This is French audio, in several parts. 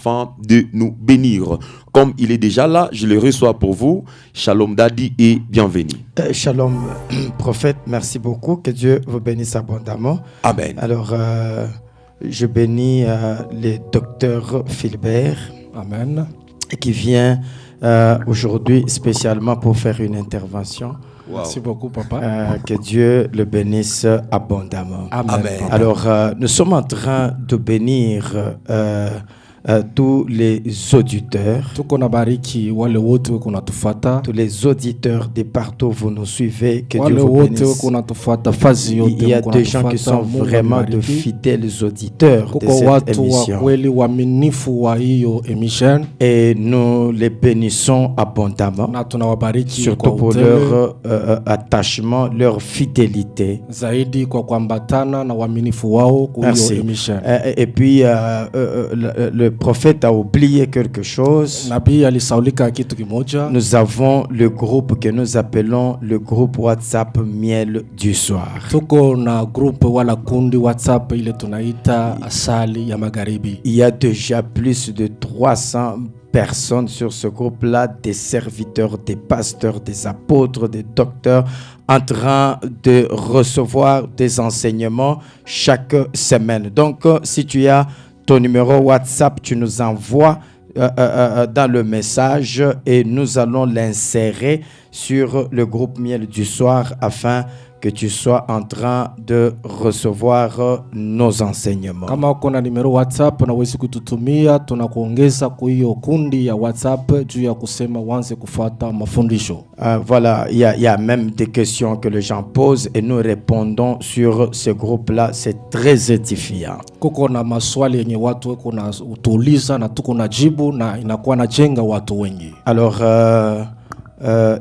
afin de nous bénir. Comme il est déjà là, je le reçois pour vous. Shalom Daddy et bienvenue. Shalom prophète, merci beaucoup. Que Dieu vous bénisse abondamment. Amen. Alors, je bénis le docteur Philbert. Amen. Qui vient aujourd'hui spécialement pour faire une intervention. Wow. Merci beaucoup, papa. Que Dieu le bénisse abondamment. Amen. Amen. Alors, nous sommes en train de bénir tous les auditeurs. Tuko na bariki wale wote wako natufata. Tous les auditeurs de partout vous nous suivez. Que Wale Dieu vous wote bénisse. wako natufata fazi yote. Il y a des gens qui sont vraiment de fidèles auditeurs de Kuko cette watu wa émission. kweli waaminifu wa hiyo emission. Et nous les bénissons abondamment. Na tunawabariki Surtout kwa pour utele. leur attachement, leur fidélité. Zaidi kwa kuambatana na uaminifu wao kwa hiyo Merci. emission. Et puis, le prophète a oublié quelque chose. Nabii alisaulika kitu kimoja. Nous avons le groupe que nous appelons le groupe WhatsApp Miel du Soir. Tuko na groupe wala kundi WhatsApp ile tunaita asali ya magharibi. Il y a déjà plus de 300 personnes sur ce groupe-là, des serviteurs, des pasteurs, des apôtres, des docteurs, en train de recevoir des enseignements chaque semaine. Donc, si tu as ton numéro WhatsApp, tu nous envoies dans le message et nous allons l'insérer sur le groupe Miel du Soir afin que tu sois en train de recevoir nos enseignements. Kama uko na numero WhatsApp na uwezi kututumia, tunakuongeza kwa hiyo kundi ya WhatsApp juu ya kusema wanze kufuata mafundisho. Voilà, il y a même des questions que les gens posent et nous répondons sur ce groupe-là. C'est très édifiant. Kuko na maswali yenye watu wako na utuuliza na tuko na jibu na inakuwa na jenga watu wengi. Alors,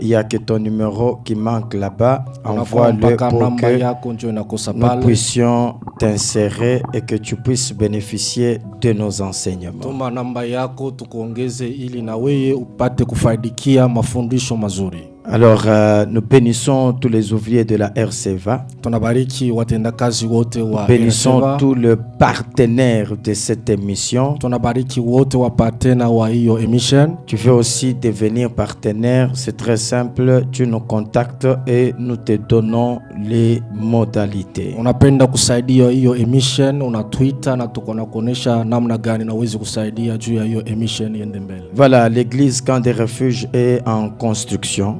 il y a que ton numéro qui manque là-bas. Envoie-le pour que nous puissions t'insérer et que tu puisses bénéficier de nos enseignements. Tuma namba yako tukuongeze ili na wewe upate kufaidikia mafundisho mazuri. Alors, nous bénissons tous les ouvriers de la RCVA. Tunabariki watendakazi wote wa Bénissons RCVA. tous les partenaires de cette émission. Tunabariki wote wa partner wa hiyo emission. Tu veux aussi devenir partenaire, c'est très simple, tu nous contactes et nous te donnons les modalités. Unapenda kusaidia hiyo emission, una Twitter na tuko na kuonesha namna gani na uweze kusaidia juu ya hiyo emission iende mbele. Voilà, l'église Camp des Refuges est en construction.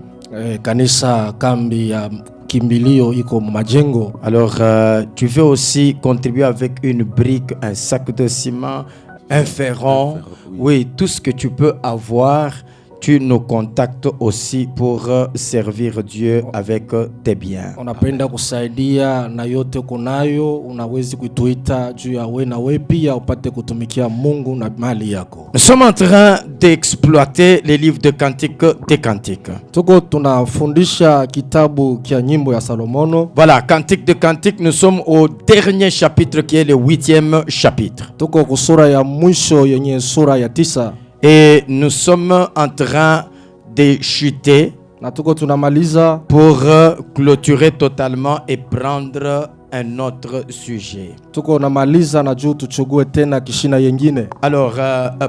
Kanisa kambi ya kimbilio iko majengo. Alors, tu veux aussi contribuer avec une brique, un sac de ciment, un ferron, oui, tout ce que tu peux avoir. Tu nous contactes aussi pour servir Dieu avec tes biens. Unapenda kusaidia na yote kunayo, unawezi kuituita juu ya wewe na wewe pia upate kutumikia Mungu na mali yako. Nous sommes en train d'exploiter les livres de cantiques des cantiques. Tuko tunafundisha kitabu kia nyimbo ya Salomono. Voilà, cantique de cantiques, nous sommes au dernier chapitre qui est le 8e chapitre. Tuko kusura ya mwisho yenye sura ya 9. Et nous sommes en train de chuter pour clôturer totalement et prendre un autre sujet. Alors,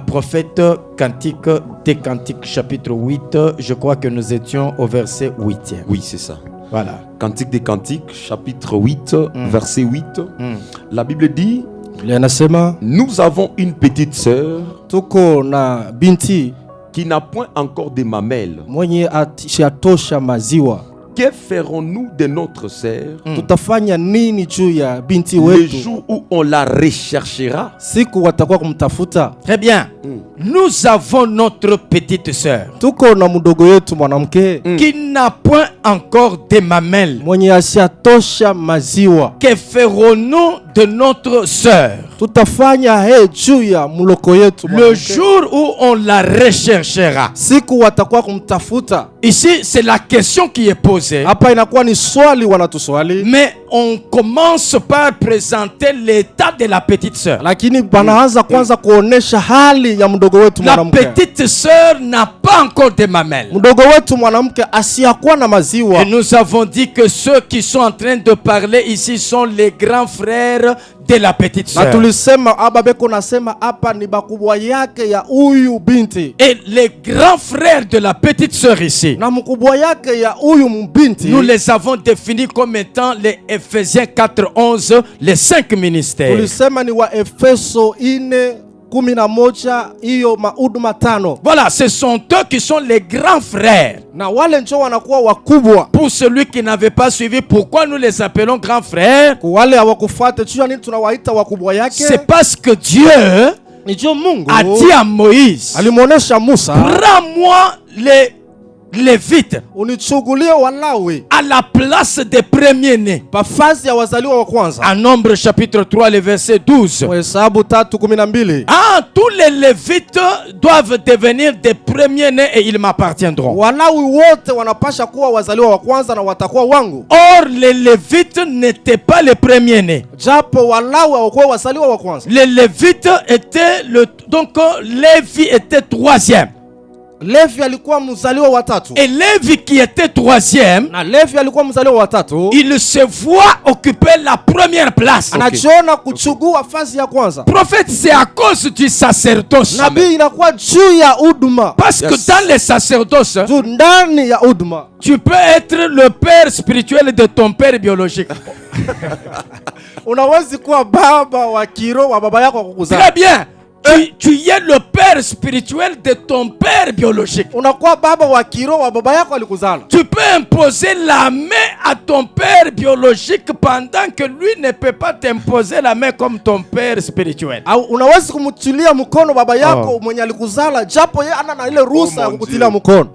prophète, cantique des cantiques chapitre 8, je crois que nous étions au verset 8. Oui, c'est ça. Voilà. Cantique des cantiques chapitre 8, verset 8. La Bible dit: nous avons une petite sœur qui n'a point encore de mamelles. Que ferons-nous de notre sœur le jour où on la recherchera? Très bien. Nous avons notre petite sœur qui n'a point encore de mamelles. Que ferons-nous de notre sœur le jour où on la recherchera? Ici, c'est la question qui est posée. Mais on commence par présenter l'état de la petite sœur. La petite sœur n'a pas encore de mamelles. Et nous avons dit que ceux qui sont en train de parler ici sont les grands frères de la petite sœur. Na tulisema ababeko nasema hapa ni bakubwa yake ya huyu binti. Et les grands frères de la petite sœur ici, Na mkubwa yake ya huyu mbinti, nous les avons définis comme étant les Ephésiens 4:11, les 5 ministères. tulisema ni wa Efeso 4:11, hiyo mahuduma 5. Voilà, ce sont eux qui sont les grands frères. Na wale ndio wanakuwa wakubwa. Pour celui qui n'avait pas suivi, pourquoi nous les appelons grands frères? Kwa wale hawakufuata juu nini tunawaita wakubwa yake? C'est parce que Dieu Ndio Mungu a dit à Moïse, alimuonesha Musa, prends-moi les Lévites unichugulie Walawi à la place des premiers-nés. pafazi ya wazaliwa wa kwanza. En Nombre chapitre 3, le verset 12. Hesabu 3:12. Ah, tous les Lévites doivent devenir des premiers-nés et ils m'appartiendront. Walawi wote wanapasha kuwa wazaliwa wa kwanza na watakuwa wangu. Or, les Lévites n'étaient pas les premiers-nés. Japo Walawi hawakuwa wazaliwa wa kwanza. Les Lévites étaient donc Lévi était troisième. Levi alikuwa mzaliwa wa tatu. Et Lévi qui était troisième, Na Levi alikuwa mzaliwa wa tatu. il se voit occuper la première place. Anajiona kuchugua fasi ya kwanza. Prophète, c'est à cause du sacerdoce. Nabii inakuwa juu ya huduma. Parce que dans le sacerdoce, Juu ndani ya huduma. tu peux être le père spirituel de ton père biologique. Unawezi kuwa baba wa kiroho wa baba yako kukuzaa. Très bien. Tu es le père spirituel de ton père biologique. Unakuwa baba wa kiroho wa baba yako alikuzaa. Tu peux imposer la main à ton père biologique pendant que lui ne peut pas t'imposer la main comme ton père spirituel. Au unaweza kumtilia mkono baba yako mwenye alikuzala japo yeye ana na ile ruhusa ya kukutilia mkono.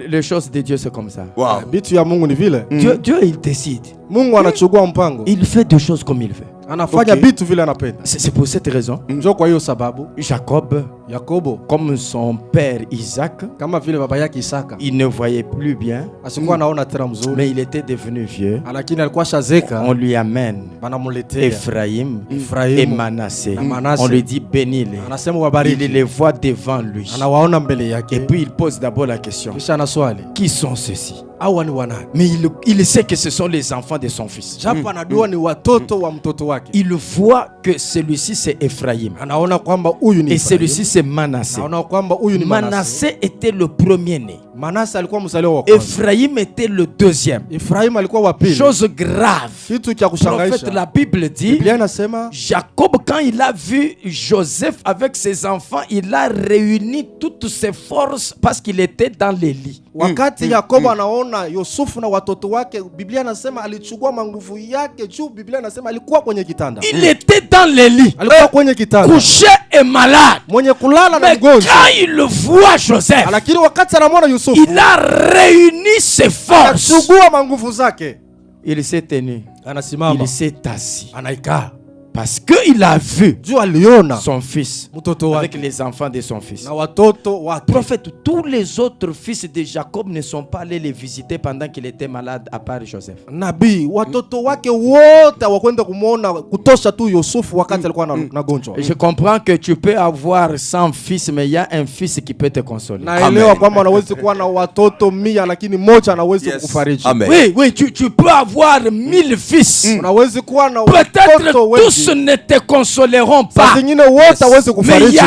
Les choses de Dieu c'est comme ça. Wow. Vitu ya Mungu ni vile. Dieu il décide. Mungu anachukua mpango. Il fait des choses comme il veut. Anafanya vitu vile anapenda. C'est pour cette raison. Ndio kwa hiyo sababu Jacob, Yakobo comme son père Isaac, kama vile baba yake Isaka il ne voyait plus bien, asikuwa anaona tena mzuri, mais il était devenu vieux. lakini alikuwa shazeka. On lui amène Banamuletea Ephraim et Manassé. On lui dit bénis-les. anasema Il wabariki, les voit devant lui. anawaona mbele Et yake, puis il pose d'abord la question, kisha ana swali, qui sont ceux-ci? au ni wanani? Mais il sait que ce sont les enfants de son fils. Japo anajua ni watoto wa mtoto wake. Il voit que celui-ci c'est Ephraim Anaona kwamba huyu ni et Efraimu. celui-ci c'est Manassé. Anaona kwamba huyu ni Manase. Manassé était le premier-né. Manase alikuwa mzaliwa wa kwanza. Ephraim était le deuxième. Efraimu alikuwa wa pili. Chose grave. Kitu cha Prophète, kushangaisha. la Bible dit, Biblia inasema Jacob, quand il a vu Joseph avec ses enfants, il a réuni toutes ses forces parce qu'il était dans les lits. wakati Yakobo anaona Yusufu na watoto wake, Biblia inasema alichukua manguvu yake juu. Biblia inasema alikuwa kwenye kitanda. Il était dans les lits, Alikuwa kwenye kitanda. couché et malade. Mwenye kulala na Mais mgonjwa. quand il voit Joseph, Lakini wakati anamwona Yusufu, il a réuni ses forces. akachukua manguvu zake. Il s'est tenu, Anasimama. il s'est assis. Anaikaa. Parce qu'il a vu Juu aliona son fils mtoto avec wake les enfants de son fils. na watoto wake. Prophète, tous les autres fils de Jacob ne sont pas allés les visiter pendant qu'il était malade à part Joseph. Nabii watoto wake wote hawakwenda kumwona kutosha tu Yusufu wakati alikuwa na gonjwa. Je comprends que tu peux avoir 100 fils, mais il y a un fils qui peut te consoler. Naelewa kwamba unaweza kuwa na watoto 100 lakini mmoja anaweza kukufariji. Amen. Oui, tu peux avoir 1000 fils. Unaweza kuwa na Peut-être watoto wengi. tous ne te consoleront Saa pas, zingine wote hawezi mais il kufariji. y a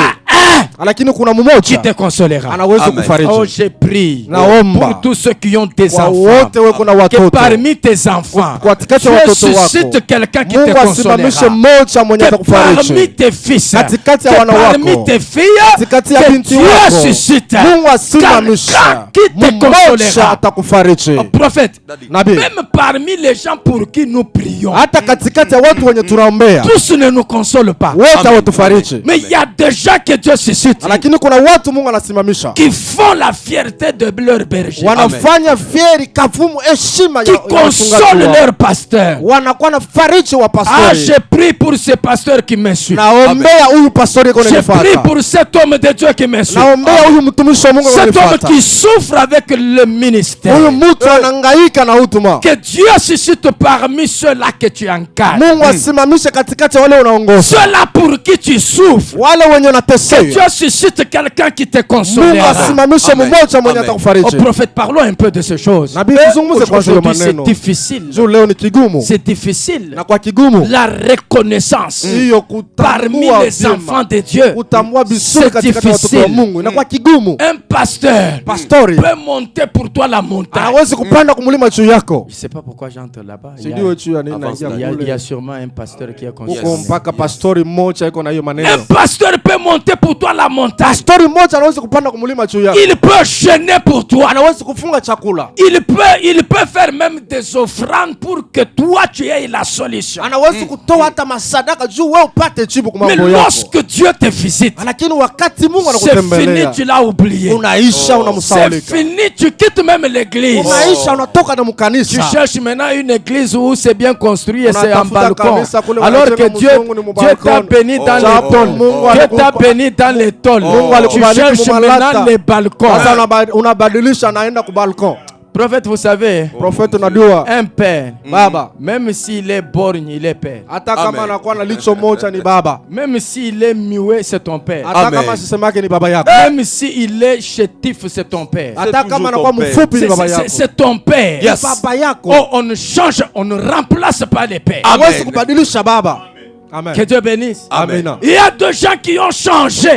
un Lakini kuna qui mmoja te consolera. anaweza Amen. kufariji. Oh, j'ai prie Naomba. pour tous ceux qui ont des Kwa enfants, wote weko na que watoto. parmi tes enfants, Katikati ya Dieu watoto wako. suscite quelqu'un qui te Mungu asimamishe consolera. mmoja mwenye Que parmi atakufariji. tes fils, Katikati ya que wana parmi wako. tes filles, Katikati ya que binti Dieu wako. suscite Mungu asimamishe quelqu'un qui te mmoja consolera. atakufariji. Prophète, Nabii. même parmi les gens pour qui nous prions, Hata katikati ya watu wenye tunaombea tous ne nous consolent pas. wote hawatufariji. Mais il y a des gens que Dieu suscite Lakini kuna watu Mungu anasimamisha. qui font la fierté de leur berger, Wanafanya fieri kavumu heshima qui ya consolent wachungaji wao. leur pasteur. Wanakuwa na fariji wa Ah, pastori. j'ai prié pour ce pasteur qui me suit. Naombea huyu pastori yuko J'ai prié ananifuata. pour cet homme de Dieu qui me suit. Naombea huyu mtumishi wa Mungu Cet homme ananifuata. qui souffre avec le ministère. Huyu mtu anahangaika na huduma. Que Dieu suscite parmi ceux-là que tu encadres. Mungu asimamishe katikati ya wale unaongoza. Ceux-là pour qui tu souffres. Wale wenye Que unateseka. Dieu suscite quelqu'un qui te console. Au prophète, parlons un peu de ces choses. Aujourd'hui, c'est difficile. C'est difficile. La reconnaissance parmi les enfants de Dieu, c'est difficile. Un pasteur peut monter pour toi la montagne. Je ne sais pas pourquoi j'entre là-bas. Il y a sûrement un pasteur qui est conscient. Un pasteur peut monter pour toi la montagne. Il peut jeûner pour toi. Il peut faire même des offrandes pour que toi tu aies la solution. Mais lorsque Dieu te visite, c'est fini, tu l'as oublié. C'est fini, tu quittes même l'église. Tu cherches maintenant une église où c'est bien construit et c'est en balcon. Alors que Dieu t'a béni dans les tôles. Dieu t'a béni dans les tôles. Tu cherches maintenant les balcons. Prophète, vous savez, un père, même s'il est borgne, il est père. Même s'il est muet, c'est ton père. Même s'il est chétif, c'est ton père. C'est ton père. Oh, on ne change, on ne remplace pas les pères. Amen. Que Dieu bénisse. Amen. Il y a des gens qui ont changé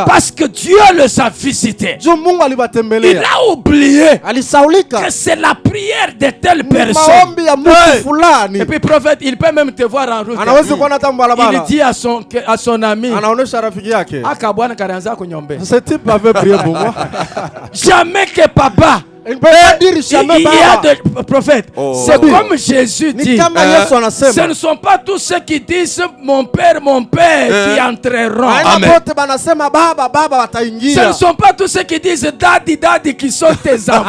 parce que Dieu les a visités. Il a oublié que c'est la prière de telle personne. Et puis prophète, il peut même te voir en route. Il dit à son ami, ce type avait prié pour moi. Jamais que papa. Il y a des prophètes. C'est comme Jésus dit. Ce ne sont pas tous ceux qui disent mon père qui entreront. Ce ne sont pas tous ceux qui disent daddy qui sont tes enfants.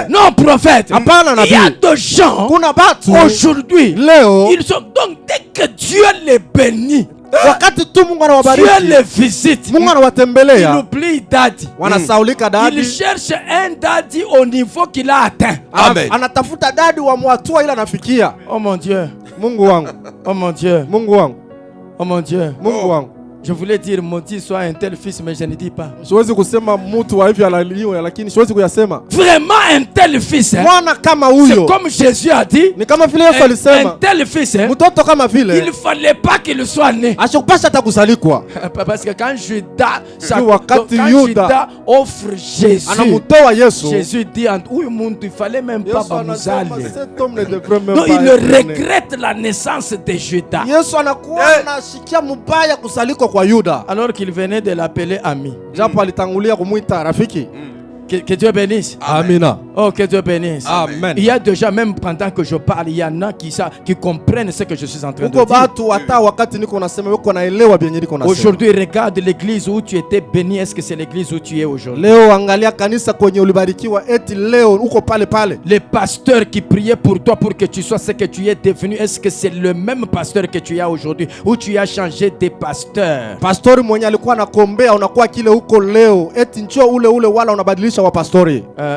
Non, prophète. Il y a des gens aujourd'hui. Ils sont donc dès que Dieu les bénit, Dieu les visite. Il oublie daddy. Il cherche un daddy au niveau qu'il a atteint. Amen. Oh mon Dieu. Oh mon Dieu. Oh mon Dieu. Je voulais dire maudit soit un tel fils, mais je ne dis pas. Vraiment un tel fils. C'est comme Jésus a dit. Un tel fils. Il ne fallait pas qu'il soit né. Parce que quand Judas offre Jésus, Jésus dit il ne fallait même pas nous aller. Non, il regrette la naissance de Judas. Alors qu'il venait de l'appeler ami. Que Dieu bénisse. Amen. Oh, que Dieu bénisse. Amen. Il y a déjà, même pendant que je parle, il y en a qui comprennent ce que je suis en train de dire. Aujourd'hui, regarde l'église où tu étais béni. Est-ce que c'est l'église où tu es aujourd'hui? Les pasteurs qui priaient pour toi pour que tu sois ce que tu es devenu, est-ce que c'est le même pasteur que tu as aujourd'hui ou tu as changé de pasteur?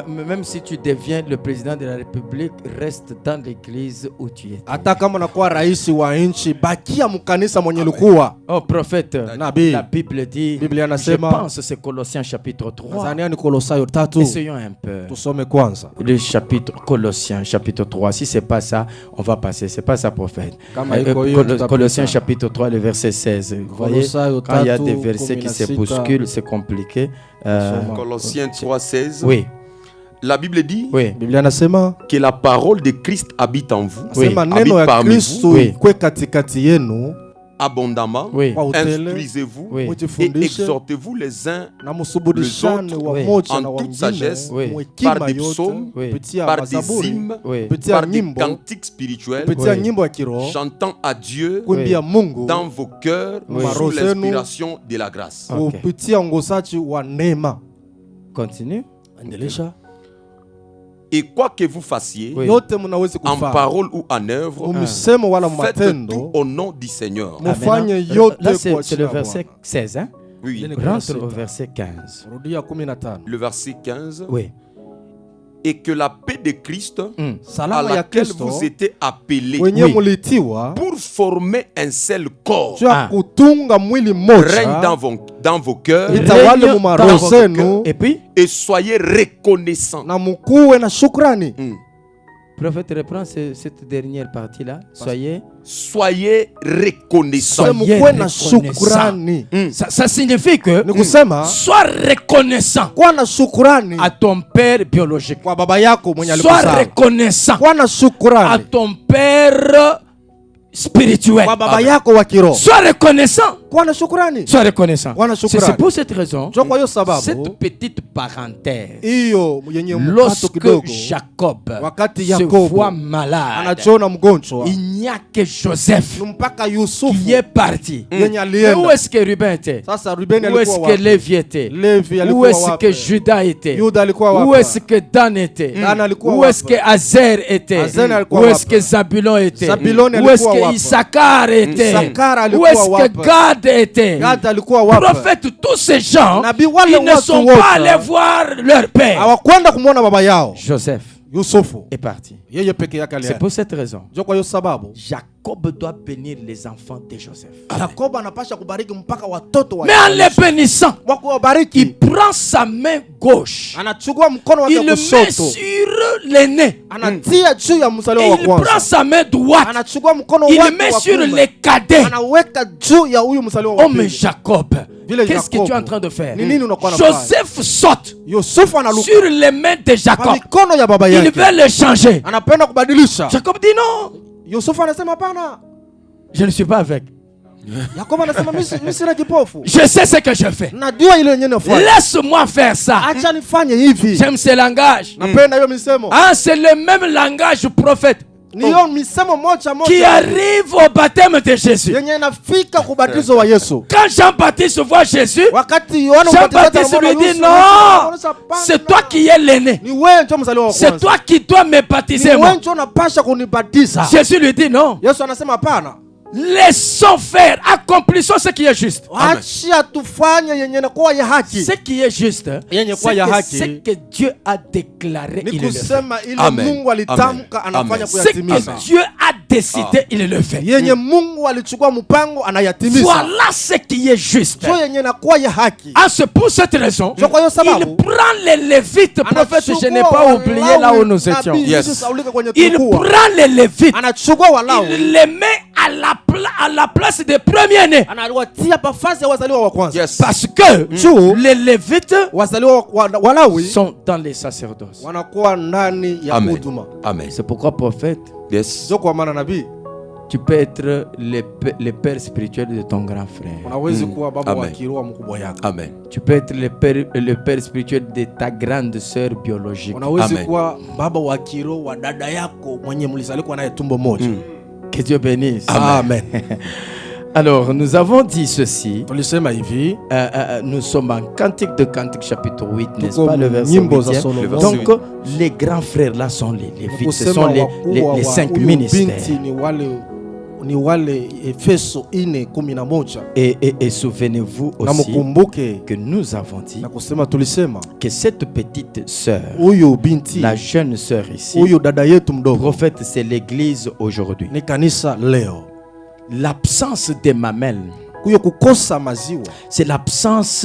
Même si tu deviens le président de la République, reste dans l'église où tu es. Oh prophète, la Bible dit, je pense que c'est Colossiens chapitre 3. Essayons un peu. Le chapitre Colossiens chapitre 3. Si c'est pas ça, on va passer. C'est pas ça, prophète. Colossiens chapitre 3, le verset 16. Vous voyez, quand il y a des versets qui se bousculent, c'est compliqué. Colossiens 3:16. Oui. La Bible dit que la parole de Christ habite en vous, oui. Habite parmi vous, oui. Abondamment, oui. Instruisez-vous, oui. Et exhortez-vous les uns les autres en toute sagesse, oui. Par des psaumes, oui. Par des hymnes, oui. Par des cantiques spirituels, oui. Chantant à Dieu, oui. Dans vos cœurs, oui. Sous l'inspiration de la grâce. Okay. Continue. Et quoi que vous fassiez, oui. En parole ou en œuvre, faites tout au nom du Seigneur. Là, c'est le verset 16, hein? Oui. Rentre au verset 15. Le verset 15. Oui. et que la paix de Christ à laquelle vous étiez appelés pour former un seul corps règne dans vos cœurs et soyez reconnaissants. Prophète reprend cette dernière partie-là. Soyez reconnaissants. Ça signifie que sois reconnaissant à ton père biologique. Sois reconnaissant à ton père spirituel. Sois reconnaissant. Sois reconnaissant. C'est pour cette raison, cette petite parenthèse, lorsque Jacob se voit malade, il n'y a que Joseph qui est parti. Où est-ce que Ruben était? Où est-ce que Lévi était? Où est-ce que Judas était? Où est-ce que Dan était? Où est-ce que Azer était? Où est-ce que Zabulon était? Où est-ce que Issachar était? Où est-ce que Gad était? Prophète, tous ces gens, ils ne sont pas allés voir leur père. Joseph est parti. C'est pour cette raison, Jacob doit bénir les enfants de Joseph. Mais en les bénissant, il prend sa main gauche, il le met sur l'aîné, il prend sa main droite, il le met sur les cadets. Oh mais Jacob, qu'est-ce que tu es en train de faire? Joseph saute sur les mains de Jacob. Il veut le changer. Jacob dit non. Je ne suis pas avec. Je sais ce que je fais. Laisse-moi faire ça. J'aime ce langage. C'est le même langage prophète qui arrive au baptême de Jésus. Quand Jean-Baptiste voit Jésus, Jean-Baptiste lui dit non, c'est toi qui es l'aîné, c'est toi qui dois me baptiser moi. Jésus lui dit non, laissons faire, accomplissons ce qui est juste. Amen. Ce qui est juste, c'est que Dieu a déclaré, il le fait. Amen. Ce que Dieu a décidé, il le fait. Voilà ce qui est juste. C'est pour cette raison, il prend les Lévites. Prophète, je n'ai pas oublié là où nous étions. Yes. Il prend les Lévites, il les met à la place des premiers-nés. Yes. Parce que les Lévites sont dans les sacerdoces. Amen. Amen. C'est pourquoi prophète, yes, tu peux être le père spirituel de ton grand frère. Amen. Amen. Tu peux être le père spirituel de ta grande sœur biologique. Amen. Que Dieu bénisse. Amen. Alors, nous avons dit ceci. Nous sommes en Cantique de Cantique chapitre 8, n'est-ce pas, le verset 8. Donc, les grands frères là sont les Lévites, ce sont les 5 ministères. Et souvenez-vous aussi que nous avons dit que cette petite sœur, la jeune sœur ici, prophète, c'est l'église aujourd'hui. L'absence des mamelles, c'est l'absence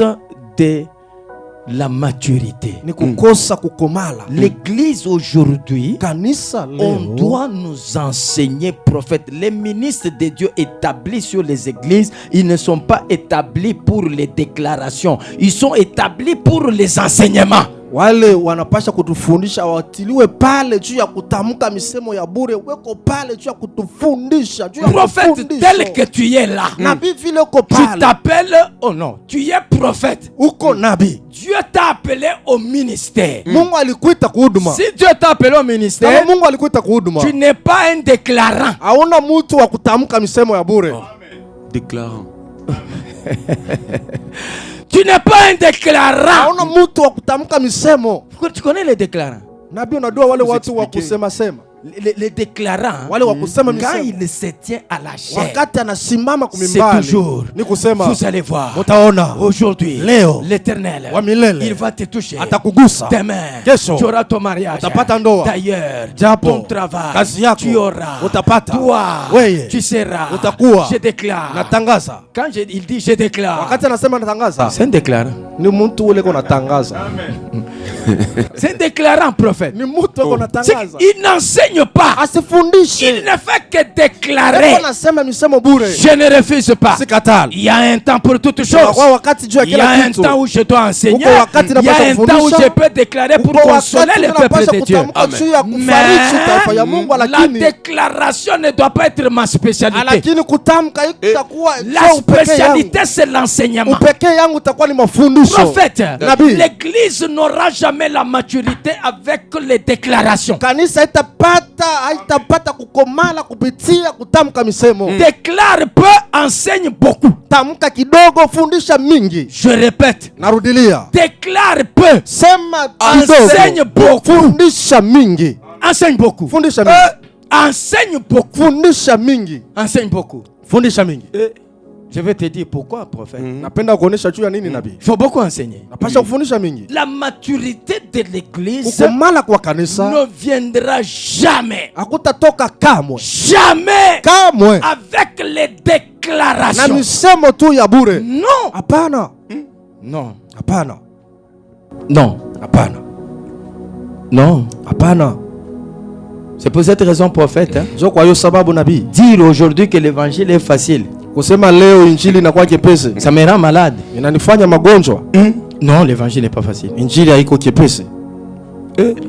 de la maturité. L'église aujourd'hui, on doit nous enseigner, prophète. Les ministres de Dieu établis sur les églises, ils ne sont pas établis pour les déclarations, ils sont établis pour les enseignements. Wale wanapasha kutufundisha watiliwe pale juu ya kutamka misemo ya bure, weko pale juu ya kutufundisha juu ya prophète tel que tu es là. Nabii vile uko pale. Tu t'appelles, oh non, tu es prophète. Uko nabii. Dieu t'a appelé au ministère. Mungu alikuita kuhuduma. Si Dieu t'a appelé au ministère, Mungu alikuita kuhuduma, tu n'es pas un déclarant. Hauna mtu wa kutamka misemo ya bure. Déclarant. Tu n'es pas un déclarant. Tu connais les déclarants? Nabii unajua wale watu wa kusema sema. les déclarants, quand il se tient à la chair, c'est toujours, vous allez voir, aujourd'hui, l'Éternel, il va te toucher. Demain, tu auras ton mariage. D'ailleurs, ton travail, tu auras. Toi, tu seras. Je déclare. Quand il dit je déclare, c'est un déclarant. C'est un déclarant, prophète. Il n'enseigne pas. Il ne fait que déclarer. Je ne refuse pas. Il y a un temps pour toutes choses. Il y a un temps où je dois enseigner. Il y a un temps où je peux déclarer pour consoler le peuple de Dieu. Mais la déclaration ne doit pas être ma spécialité. La spécialité, c'est l'enseignement. Prophète, l'église n'aura jamais la maturité avec les déclarations. Déclare peu, enseigne beaucoup. Je répète. Déclare peu, enseigne beaucoup. Enseigne beaucoup. Enseigne beaucoup. Enseigne beaucoup. Je vais te dire pourquoi, prophète. Il faut beaucoup enseigner. La maturité de l'église ne viendra jamais. Jamais avec les déclarations. Non. Non. C'est pour cette raison, prophète, dire aujourd'hui que l'évangile est facile, ça me rend malade. Non, l'évangile n'est pas facile.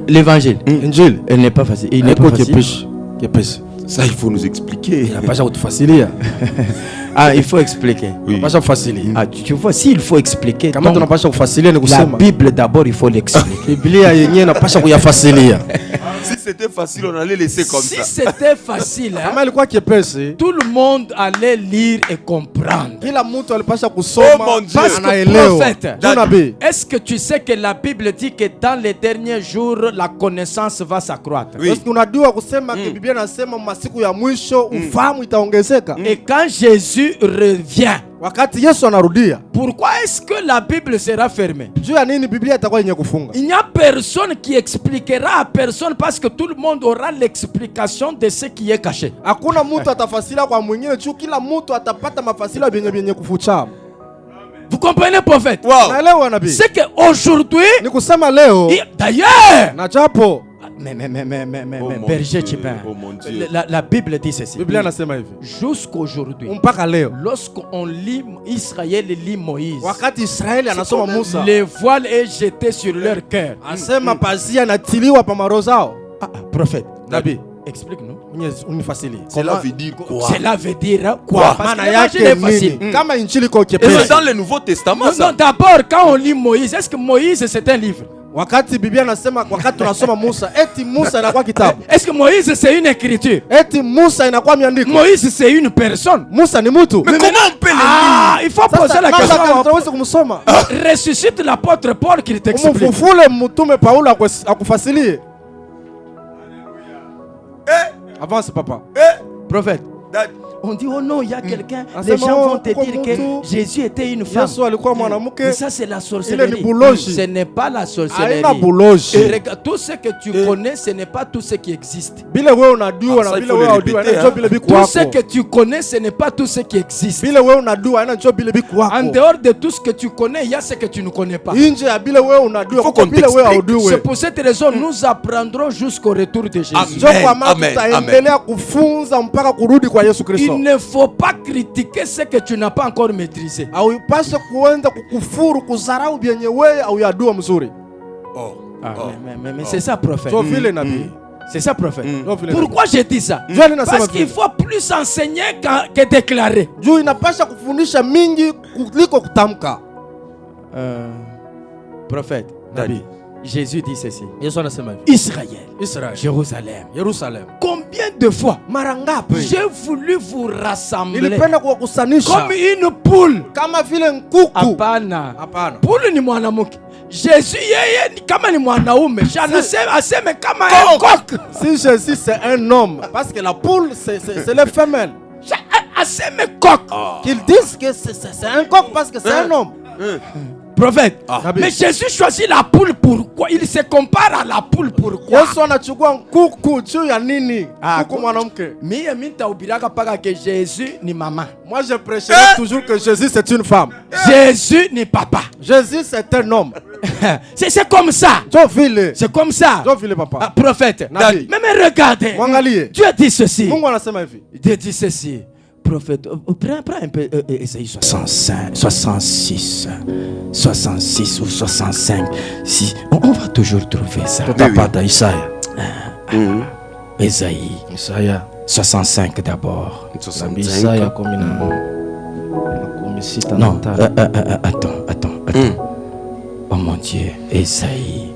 L'évangile, elle n'est pas facile. Il n'est pas facile. Ça, il faut nous expliquer. Ah, il faut expliquer. Oui. Ah, tu vois, s'il faut expliquer, donc, la Bible d'abord, il faut l'expliquer. Si c'était facile, on allait laisser comme ça. Si c'était facile, tout le monde allait lire et comprendre. Oh mon Dieu. Parce que, prophète, est-ce que tu sais que la Bible dit que dans les derniers jours, la connaissance va s'accroître? Oui. Et quand Jésus revient, pourquoi est-ce que la Bible sera fermée? Il n'y a personne qui expliquera à personne parce que tout le monde aura l'explication de ce qui est caché. Vous comprenez, prophète? Wow. C'est qu'aujourd'hui, d'ailleurs, berger Chipin, la Bible dit ceci. Jusqu'aujourd'hui, lorsqu'on lit, Israël lit Moïse, le voile est jeté sur leur cœur. Prophète, explique-nous. Cela veut dire quoi? Cela veut dire quoi? C'est dans le Nouveau Testament. Non, d'abord, quand on lit Moïse, est-ce que Moïse c'est un livre? Wakati Biblia nasema wakati tunasoma Musa, eti Musa inakuwa kitabu. Est-ce que Moïse c'est une écriture? Eti Musa inakuwa miandiko. Moïse c'est une personne. Musa ni mtu. Mais comment on peut le lire? Il faut poser la question. Tunaweza kumsoma. Ressuscite l'apôtre Paul qui t'explique. Mfufule mtume Paulo akufasilie. Avance papa. Prophète. On dit oh non, il y a quelqu'un, les gens vont te dire que Jésus était une femme. Mais ça c'est la sorcellerie. Ce n'est pas la sorcellerie. Tout ce que tu connais, ce n'est pas tout ce qui existe. Ça, il faut le répéter, tout ce que tu connais, ce n'est pas tout ce qui existe. En dehors de tout ce que tu connais, il y a ce que tu ne connais pas. Il faut qu'on t'explique. C'est pour cette raison nous apprendrons jusqu'au retour de Jésus. Amen. Il ne faut pas critiquer ce que tu n'as pas encore maîtrisé. Mais c'est ça, prophète. C'est ça, prophète. Pourquoi j'ai dit ça? Parce qu'il faut plus enseigner que déclarer. Prophète, Jésus dit ceci. Israël, Jérusalem. Combien de fois j'ai voulu vous rassembler comme une poule. Apana. Poule ni mwanamuke. Jésus yeye ni kama ni mwanaume, aseme kama un coq. Si Jésus c'est un homme, parce que la poule c'est les femelles. Aseme coq. Qu'ils disent que c'est un coq parce que c'est un homme. Prophète. Mais Jésus choisit la poule pourquoi? Il se compare à la poule pourquoi? Yesu anachukua kuku juu ya nini? Kuku mwanamke. Mimi nitahubiriaka paka que Jésus ni maman. Moi je prêcherai toujours que Jésus c'est une femme. Jésus ni papa. Jésus c'est un homme. C'est comme ça. C'est comme ça. Papa. Prophète. Même regardez. Dieu dit ceci. Dieu dit ceci. Prophète, prends un peu Ésaïe 65, 66, 66 ou 65. Si, on va toujours trouver ça. Ésaïe 65 d'abord. Non, attends. Oh mon Dieu, Ésaïe.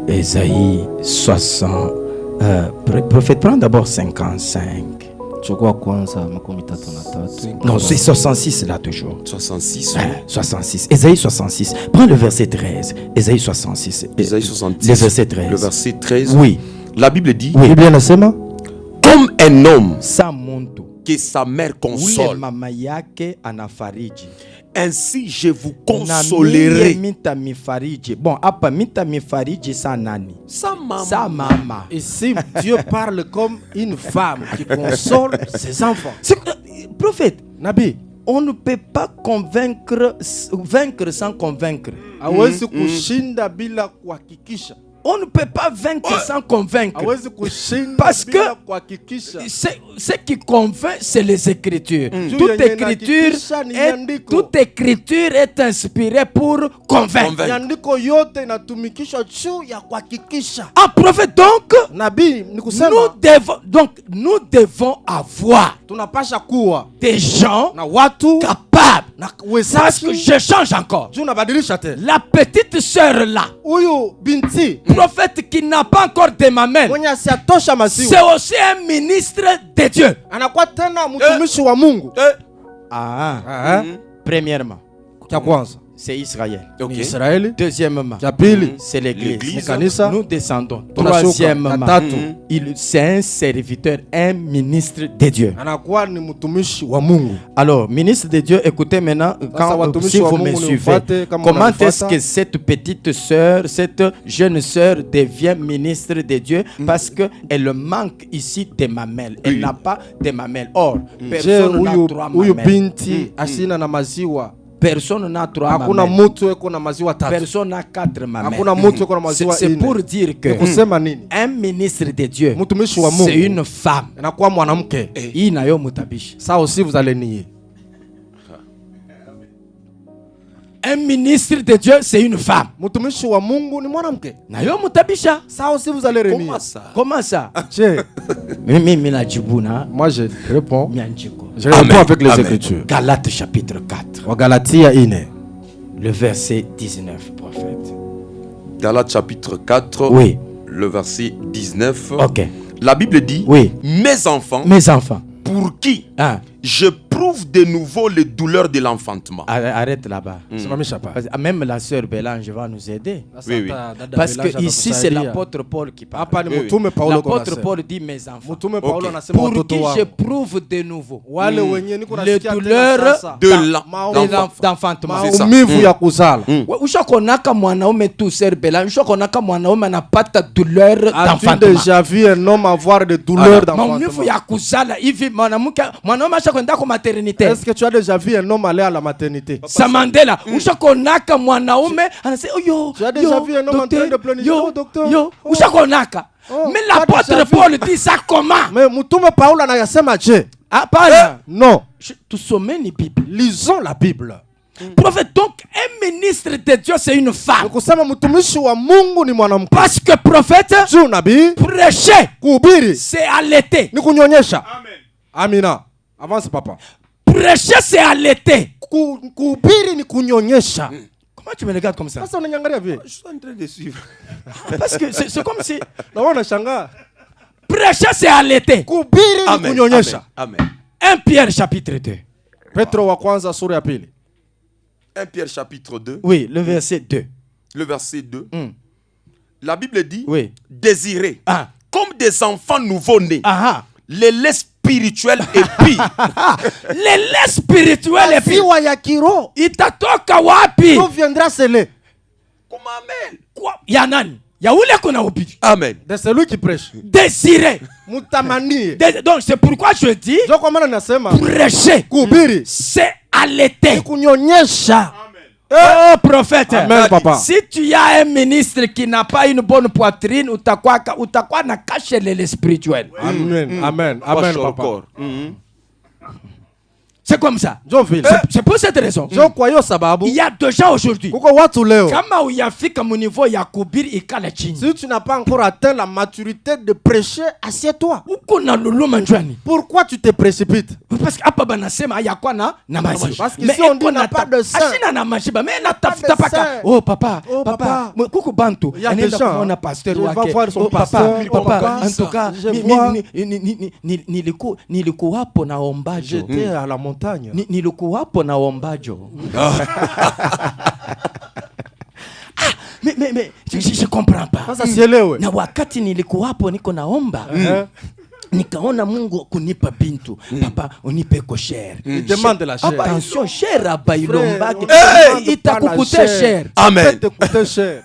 Ésaïe 60. Prophète, prends d'abord 55. Non, c'est 66 là toujours. 66. 66. Ésaïe 66. Prends le verset 13. Ésaïe 66. Ésaïe 66. Le verset 13. Le verset 13. Oui. La Bible dit. Oui. Comme un homme que sa mère console. Ainsi je vous consolerai. Bon, apa mitamifariji sa nani? Sa maman. Ici, Dieu parle comme une femme qui console ses enfants. Prophète, Nabi, on ne peut pas vaincre sans convaincre. On ne peut pas vaincre sans convaincre. Parce que ce qui convainc, c'est les Écritures. Toute écriture est inspirée pour convaincre. En prophète, donc, nous devons avoir des gens capables. Parce que je change encore. La petite sœur là, prophète qui n'a pas encore de mamelle, c'est aussi un ministre de Dieu. Premièrement, c'est Israël. Deuxièmement, c'est l'église. Nous descendons. Troisièmement, c'est un serviteur, un ministre de Dieu. Alors, ministre de Dieu, écoutez maintenant, si vous me suivez, comment est-ce que cette petite sœur, cette jeune sœur devient ministre de Dieu? Parce qu'elle manque ici des mamelles. Elle n'a pas de mamelles. Or, personne n'a 3 mamelles. Personne n'a 3 mamelles. Personne n'a 4 mamelles. C'est pour dire que un ministre de Dieu, c'est une femme. Ça aussi vous allez nier. Un ministre de Dieu, c'est une femme. Ça aussi vous allez renier. Comment ça? Moi je réponds. Je réponds avec les Écritures. Galates chapitre 4. Le verset 19, prophète. Galates chapitre 4. Oui. Le verset 19. Ok. La Bible dit. Oui. Mes enfants. Pour qui je prouve de nouveau les douleurs de l'enfantement. Arrête là-bas. Même la sœur Bélange va nous aider. Oui. Parce que ici c'est l'apôtre Paul qui parle. L'apôtre Paul dit mes enfants. Pour qui je prouve de nouveau les douleurs d'enfantement. Ushakonaka mwanaume tu sœur Bélange. Ushakonaka mwanaume anapata douleur d'enfantement. As-tu déjà vu un homme avoir des douleurs d'enfantement? Est-ce que tu as déjà vu un homme aller à la maternité? Samandela, ushakonaka mwanaume anasema tu as déjà vu un homme en train de pleurer? Docteur. Ushakonaka. Mais l'apôtre Paul dit ça comment? Mais mutume Paulo anayasema je? Non. Tusomeni Bible. Lisons la Bible. Prophète, donc un ministre de Dieu c'est une femme. Parce que prophète, prêcher c'est allaiter. Amina. Avance papa. Prêcher c'est allaiter. Comment tu me regardes comme ça? Je suis en train de suivre. Parce que c'est comme si prêcher c'est allaiter. Amen. 1 Pierre chapitre 2. Petro wa kwanza sura ya pili. 1 Pierre chapitre 2. Oui, le verset 2. Le verset 2. La Bible dit, désirez, comme des enfants nouveau-nés, les laits spirituels épis. Les laits spirituels épis. Itatoka wapi? D'où viendra ce lait? Comment amen? Quoi? Yanan. Yaoule qu'on a oublié. Amen. De celui qui prêche. Désirer. Mutamani. Donc c'est pourquoi je dis, prêcher, c'est allaiter. Oh prophète, amen, papa. Si tu as un ministre qui n'a pas une bonne poitrine, ou t'as quoi n'a caché les spirituels. Amen, amen, amen, papa. C'est comme ça. C'est pour cette raison. Il y a des gens aujourd'hui. Si tu n'as pas encore atteint la maturité de prêcher, assieds-toi. Pourquoi tu te précipites? Parce que ici on dit n'a pas de sein. Oh papa, il y a des gens. Pasteur, je vais voir son pasteur. En tout cas, j'étais à la montagne. Nilikuwapo na ombajo. Mais je comprends pas. Na wakati nilikuwapo niko naomba. Nikaona Mungu kunipa bintu. Papa unipe ko cher. Il demande la chair. Attention, cher abailombake. Itakukute cher. Amen.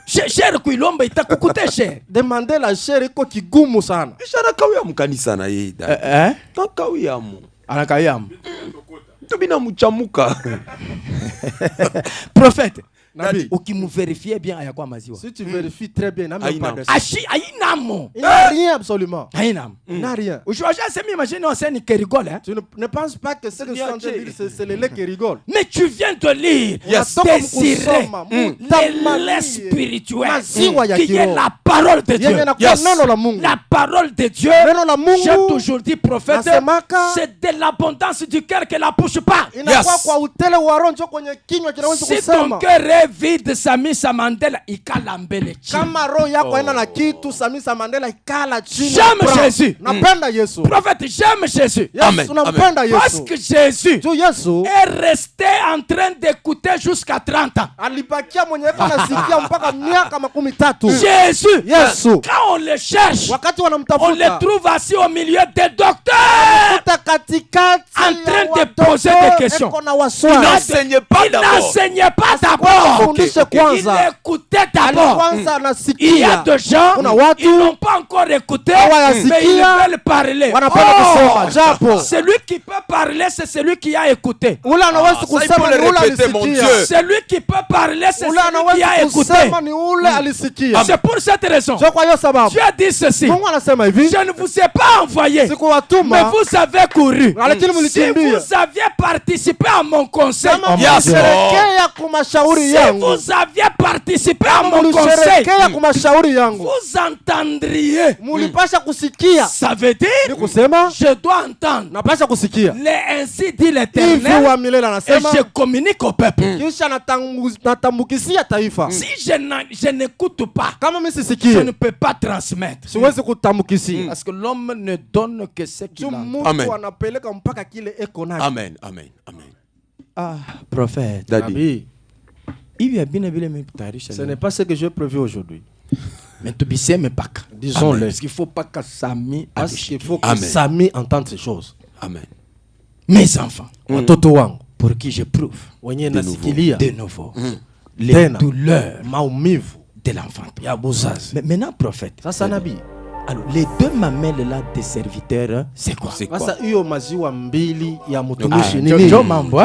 Cher kuilomba itakukute cher. Demandez la chair iko kigumu sana. Ishara kawia mkanisa na yeye. Kawia mu. Anakayam. Tubina muchamuka. Prophète. Ukimuvérifier bien ayakwa maziwa. Si tu vérifies très bien, n'a même pas de Aïnamo. Il n'a rien absolument. Aïnam. Il n'a rien. Aujourd'hui, c'est m'imaginer on scène qui rigole. Hein? Tu ne penses pas que ce que tu es en train de dire, c'est le lait qui rigole. Mais tu viens de lire désirer les laits spirituels qui est la parole de Dieu. La parole de Dieu, j'ai toujours dit prophète, c'est de l'abondance du cœur que la bouche parle. Si ton cœur est vide, Sami Samandela ikalambele chini. J'aime Jésus. Prophète, j'aime Jésus. Amen. Parce que Jésus est resté en train d'écouter jusqu'à 30 ans. Jésus, quand on le cherche, on le trouve assis au milieu des docteurs en train de poser des questions. Il n'enseignait pas d'abord. Il écoutait d'abord. Il y a des gens, ils n'ont pas encore écouté, mais ils veulent parler. Celui qui peut parler, c'est celui qui a écouté. Celui qui peut parler, c'est celui qui a écouté. C'est pour cette raison. Dieu a dit ceci. Je ne vous ai pas envoyé, mais vous avez couru. Si vous aviez participé à mon conseil, vous aviez participé à mon conseil, vous entendriez. Ça veut dire, je dois entendre. Ainsi dit l'Éternel, et je communique au peuple. Si je n'écoute pas, je ne peux pas transmettre. Parce que l'homme ne donne que ce qu'il a. Amen. Amen. Amen. Amen. Ah, prophète. Daddy. Ce n'est pas ce que j'ai prévu aujourd'hui. Mais tu sais, mais pas. Disons-le. Parce qu'il faut pas que Sami entende ces choses. Amen. Mes enfants, pour qui je prouve de nouveau les douleurs de l'enfant. Mais maintenant, prophète. Alors, les deux mamelles là des serviteurs, c'est quoi? C'est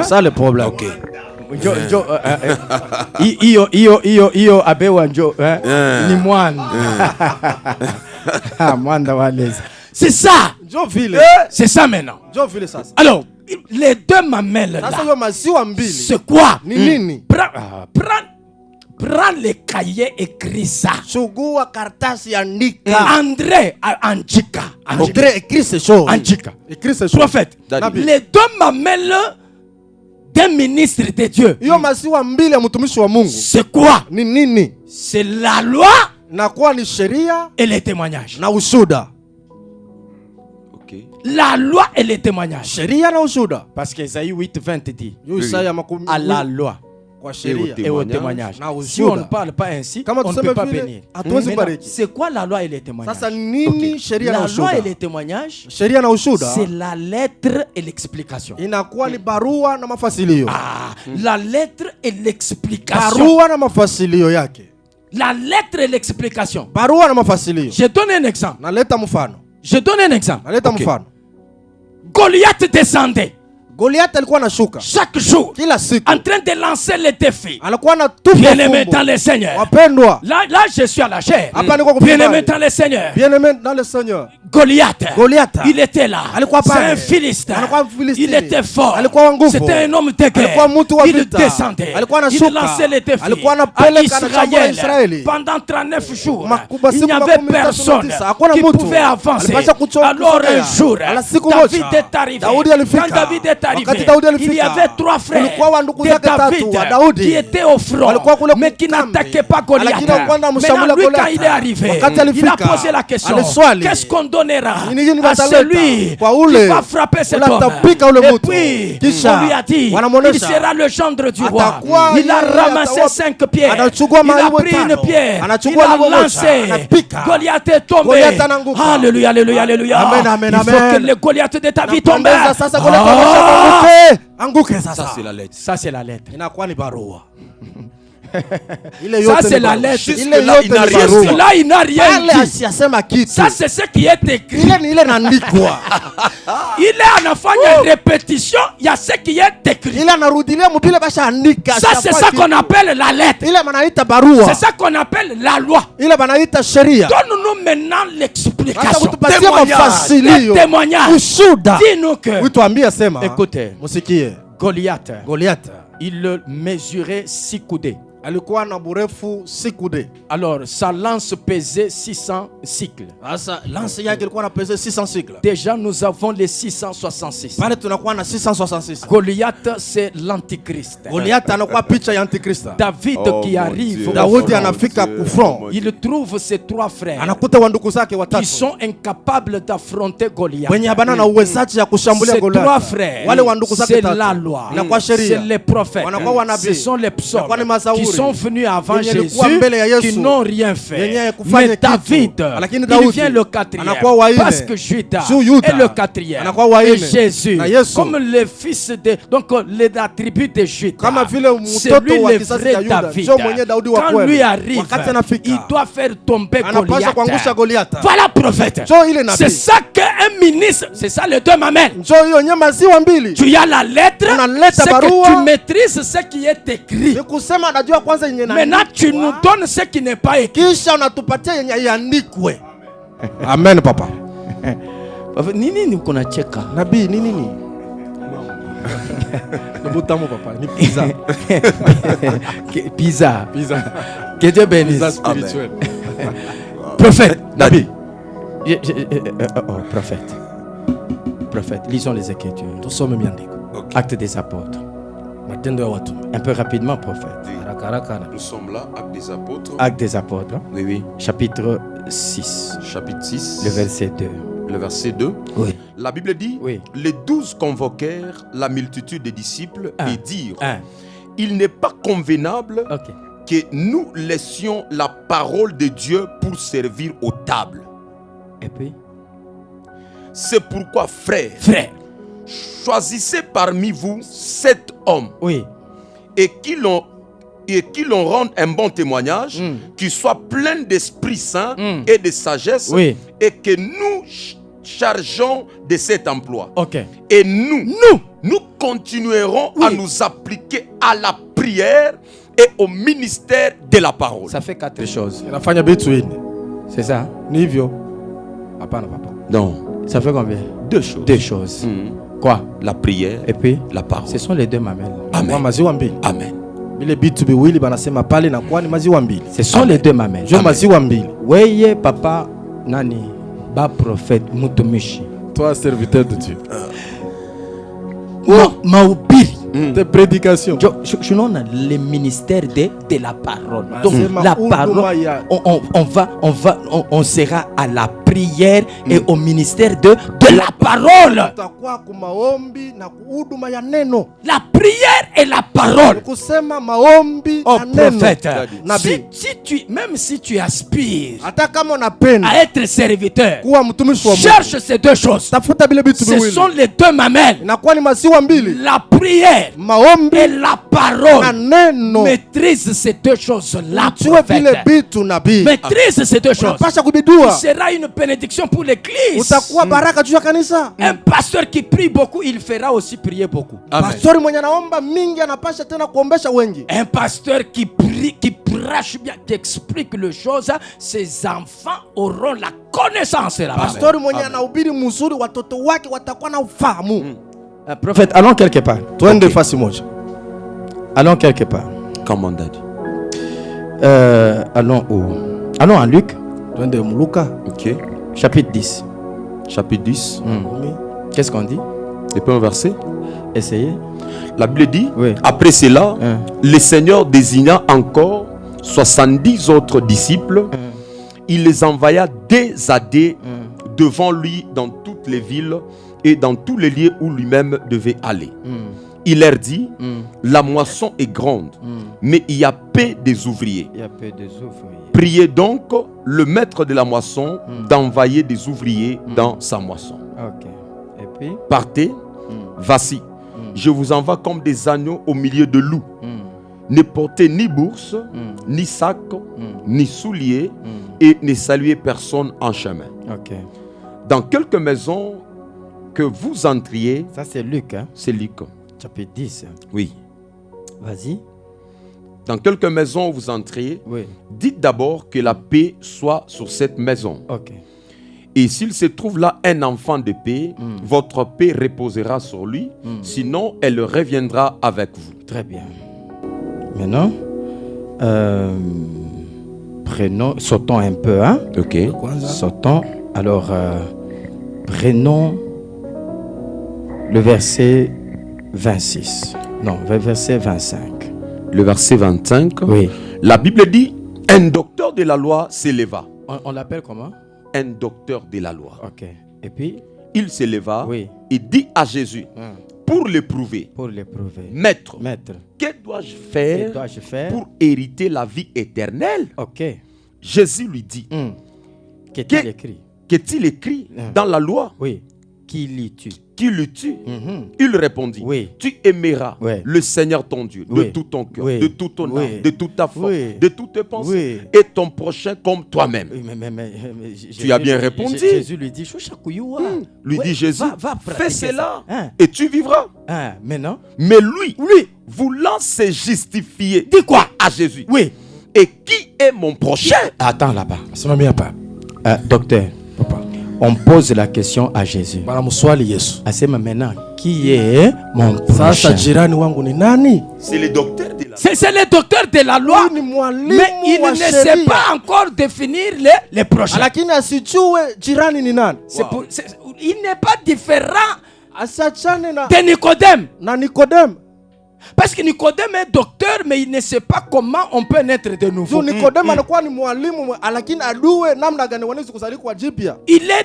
ça le problème. Okay. Iyo abewa njo ni mwana. Mwanda walezi. C'est ça. C'est ça maintenant. Alors, les deux mamelles là, c'est quoi? Prends les cahiers, écris ça. André Anjika. André écrit ces choses. Anjika. Écris ces choses. Prophète. Les deux mamelles d'un ministre de Dieu. C'est quoi? C'est la loi et les témoignages. Okay. La loi et les témoignages. Parce qu'Ésaïe 8:20 dit à la loi et au témoignage. Si on ne parle pas ainsi, on ne peut pas bénir. C'est quoi la loi et les témoignages? La loi et les témoignages, c'est la lettre et l'explication. La lettre et l'explication. La lettre et l'explication. Je donne un exemple. Je donne un exemple. Okay. Goliath descendait. Chaque jour, en train de lancer les défis. Bien-aimé dans le Seigneur. Là, je suis à la chair. Bien-aimé dans le Seigneur. Goliath, il était là. C'est un Philistin. Il était fort. C'était un homme de guerre. Il descendait. Il lançait les défis à Israël. Pendant 39 jours, il n'y avait personne qui pouvait avancer. Alors un jour, David est arrivé. Quand David est arrivé, il y avait 3 frères de David qui étaient au front, mais qui n'attaquaient pas Goliath. Maintenant, lui, quand il est arrivé, il a posé la question: qu'est-ce qu'on donnera à celui qui va frapper cet homme? Et puis, on lui a dit: il sera le gendre du roi. Il a ramassé 5 pierres. Il a pris une pierre. Il a lancé. Goliath est tombé. Alléluia, alléluia, alléluia. Il faut que le Goliath de ta vie tombe. Ça c'est la lettre. Ça c'est la lettre. Ça c'est la lettre. Là il n'a rien dit. Ça c'est ce qui est écrit. Il est en affaire de répétition. Il y a ce qui est écrit. Ça c'est ça qu'on appelle la lettre. C'est ça qu'on appelle la loi. Donne-nous maintenant l'explication. Le témoignage. Dis-nous que, écoutez, Goliath, il le mesurait 6 coudées. Alors sa lance pesait 600 cycles. Déjà nous avons les 666. Goliath c'est l'antichrist. David qui arrive, il trouve ses 3 frères qui sont incapables d'affronter Goliath. Ces 3 frères, c'est la loi, c'est les prophètes, ce sont les psaumes qui sont venus avant Jésus, qui n'ont rien fait. Mais David, il vient le 4e, parce que Judas est le 4e. Et Jésus, comme le fils de, donc la tribu de Judas, c'est lui le vrai David. Quand lui arrive, il doit faire tomber Goliath. Voilà prophète. C'est ça qu'un ministre, c'est ça les 2 mamelles. Tu as la lettre, c'est que tu maîtrises ce qui est écrit. Maintenant tu nous donnes ce qui n'est pas écrit. Amen papa. Nini kuna cheka. Nabii nini? Nibutamu papa, ni pizza. Pizza. Que Dieu bénisse. Pizza spirituel. Prophète, Nabii. Prophète, lisons les Écritures. Actes des apôtres. Un peu rapidement, prophète. Nous sommes là, Actes des apôtres. Oui. Chapitre 6. Le verset 2. Le verset 2. Oui. La Bible dit, les 12 convoquèrent la multitude des disciples et dirent, il n'est pas convenable que nous laissions la parole de Dieu pour servir aux tables. Et puis, c'est pourquoi, frères, choisissez parmi vous 7 hommes et qui l'on rende un bon témoignage, qui soit plein d'Esprit Saint et de sagesse, et que nous chargeons de cet emploi. Et nous continuerons à nous appliquer à la prière et au ministère de la parole. Ça fait 4 choses. C'est ça? Non. Ça fait combien? 2 choses. 2 choses. Quoi? La prière et puis la parole. Ce sont les 2 mamelles. Amen. Amen. Ce sont les 2 mamelles. Weye papa nani ba prophète mutumishi. Toi serviteur de Dieu. Mahubiri de prédication. Je nomme le ministère de la parole. Donc la parole, on sera à la prière et au ministère de la parole. La prière et la parole. Oh prophète, même si tu aspires à être serviteur, cherche ces deux choses. Ce sont les deux mamelles. La prière et la parole. Maîtrise ces deux choses-là, prophète. Maîtrise ces deux choses. Il sera une bénédiction pour l'église. Un pasteur qui prie beaucoup, il fera aussi prier beaucoup. Amen. Un pasteur qui prie, qui prêche bien, qui explique les choses, ses enfants auront la connaissance. Prophète, allons quelque part. Allons quelque part. Comme on a dit. Allons où? Allons en Luc. Ok. Chapitre 10. Chapitre 10. Qu'est-ce qu'on dit? Le premier verset. Essayez. La Bible dit, après cela, le Seigneur désigna encore 70 autres disciples. Il les envoya dès à dès devant lui dans toutes les villes et dans tous les lieux où lui-même devait aller. Il leur dit, la moisson est grande, mais il y a peu des ouvriers. Priez donc le maître de la moisson d'envoyer des ouvriers dans sa moisson. Et puis? Partez, voici, je vous envoie comme des agneaux au milieu de loups. Ne portez ni bourse, ni sac, ni souliers, et ne saluez personne en chemin. Dans quelques maisons que vous entriez... Ça c'est Luc, hein? C'est Luc. Chapitre 10. Oui. Vas-y. Dans quelques maisons où vous entriez, dites d'abord que la paix soit sur cette maison. Et s'il se trouve là un enfant de paix, votre paix reposera sur lui, sinon elle reviendra avec vous. Très bien. Maintenant, sautons un peu, hein? Ok. Sautons. Alors, prenons le verset 26. Non, le verset 25. Le verset 25. Oui. La Bible dit, un docteur de la loi s'éleva. On l'appelle comment? Un docteur de la loi. Ok. Et puis? Il s'éleva et dit à Jésus, pour l'éprouver, Maître, que dois-je faire pour hériter la vie éternelle? Jésus lui dit, qu'est-il écrit dans la loi? Qui lis-tu? Qui lis-tu? Il répondit, tu aimeras le Seigneur ton Dieu de tout ton cœur, de toute ton âme, de toute ta force, de toutes tes pensées, et ton prochain comme toi-même. Tu as bien répondu. Jésus lui dit, lui dit Jésus, fais cela et tu vivras. Mais lui, voulant se justifier, dis quoi à Jésus? Et qui est mon prochain? Attends là-bas. Docteur, on pose la question à Jésus. Asema maintenant, qui est mon prochain? C'est le docteur de la loi. C'est le docteur de la loi, mais il ne sait pas encore définir les prochains. Il n'est pas différent de Nicodème. Parce que Nicodème est docteur, mais il ne sait pas comment on peut naître de nouveau. Il est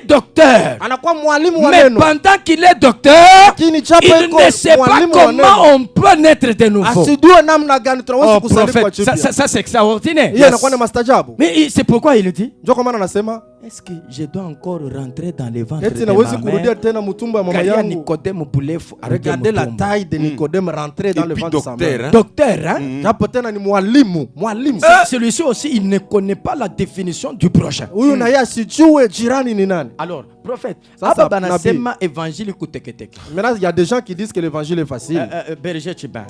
docteur, mais pendant qu'il est docteur, il ne sait pas comment on peut naître de nouveau. Oh, prophète, ça c'est extraordinaire. Mais c'est pourquoi il dit, est-ce que je dois encore rentrer dans les ventres de ma mère? Regardez la taille de Nicodème rentrer dans le ventre de sa mère. Docteur, hein? Celui-ci aussi, il ne connaît pas la définition du prochain. Alors, prophète, maintenant il y a des gens qui disent que l'évangile est facile. Berger Chibin.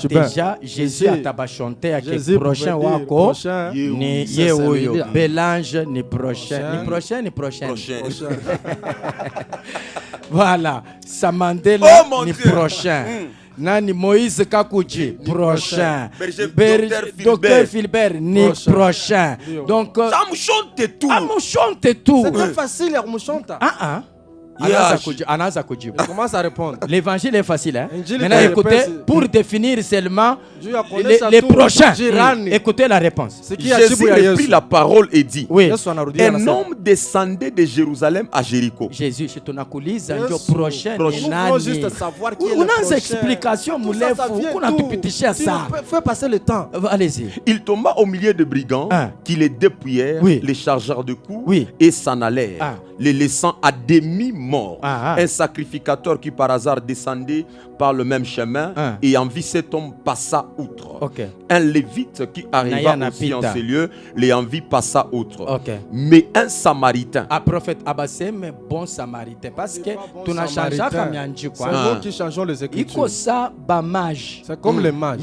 Déjà, Jésus a tabachanté à quel prochain wako ni yeoyo. Bélange ni prochain. Ni prochain. Voilà. Samandela ni prochain. Nani Moïse Kakuji, prochain. Docteur Philbert, ni prochain. Donc, ça me chante tout. C'est très facile à me chanter. Il commence à répondre. L'évangile est facile. Hein? Maintenant, écoutez, pour définir seulement les prochains. Écoutez la réponse. Jésus reprit la parole et dit, un homme descendait de Jérusalem à Jéricho. Jésus, je t'en accuse, le prochain. Juste savoir qui est le prochain. On a explication, fais passer le temps. Allez-y. Il tomba au milieu de brigands qui les dépouillèrent, les chargèrent de coups et s'en allèrent, les laissant à demi-morts. Un sacrificateur qui par hasard descendait par le même chemin et en vit cet homme passa outre. Un lévite qui arriva aussi en ces lieux, les en vit passa outre. Mais un samaritain. Prophète Abassé, mais bon samaritain. Parce que tu n'as changé comme Yanji. C'est nous qui changeons les Écritures. C'est comme les mages.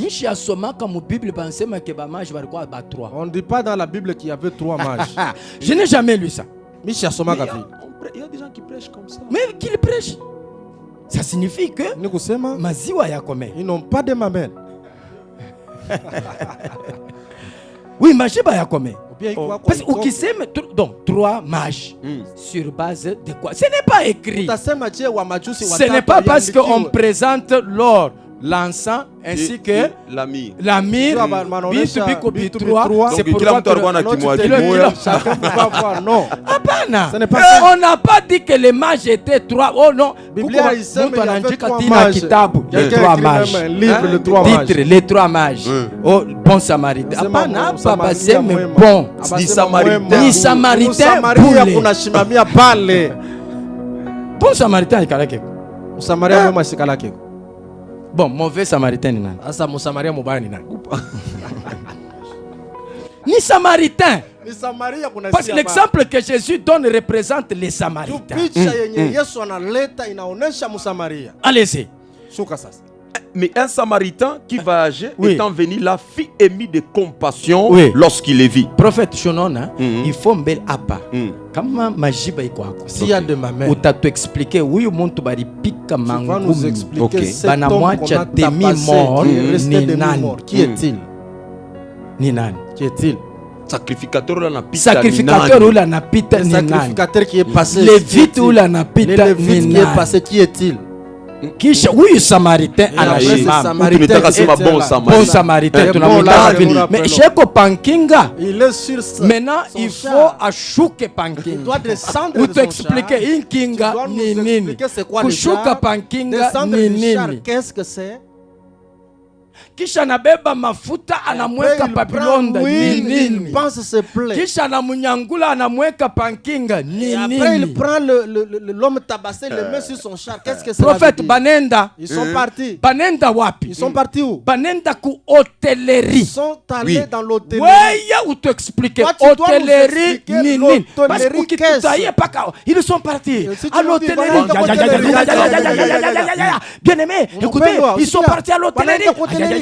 On ne dit pas dans la Bible qu'il y avait 3 mages. Je n'ai jamais lu ça. Il y a des gens qui prêchent comme ça. Mais qu'ils prêchent, ça signifie que ils n'ont pas de mamelle. Oui, Majiba Yakome. Parce que donc 3 mages sur base de quoi? Ce n'est pas écrit. Ce n'est pas parce qu'on présente l'or, l'encens ainsi que la mire. C'est non. On n'a pas dit que les mages étaient 3. Oh non. Il y avait 3 mages. Les 3 mages. Oh, bon samaritain. C'est bon. Ni samaritain. Bon samaritain. Bon, mauvais samaritain ni nani? Asa Msamaria mubaya ni nani? Ni samaritain. Parce que l'exemple que Jésus donne représente les samaritains. Allez-y. Mais un samaritain qui voyageait étant venu là fit émis de compassion lorsqu'il les vit. Prophète Shonona, il faut mbel apa. Kama majiba iko ako. S'il y a de ma mère. Ou t'as expliqué oui muntu bari pika mangu. Tu vas nous expliquer cet homme qu'on a tabassé, qui est-il? Ni nani? Qui est-il? Sacrificateur ou la napita ni nani? Sacrificateur qui est passé. Lévite ou la napita ni nani? Qui est passé, qui est-il? Oui, samaritain à la bon samaritain. Mais Cheko Pankinga, il est sur ça. Maintenant, il faut achouker Pankinga. Il doit descendre. Ou t'expliquer Inkinga ni nini. Kushuka Pankinga ni nini. Qu'est-ce que c'est? Kisha anabeba mafuta anamweka papilonda ni nini. Il pense se plaît. Kisha anamunyangula anamweka Pankinga ni nini. Après il prend l'homme tabassé, le met sur son char. Qu'est-ce que c'est? Prophète Banenda. Ils sont partis. Banenda wapi? Ils sont partis où? Banenda ku hôtellerie. Ils sont allés dans l'hôtellerie. Ouais, ou t'expliquer hôtellerie ni nini. Parce que ils sont partis à l'hôtellerie. Bien aimé, écoutez, ils sont partis à l'hôtellerie.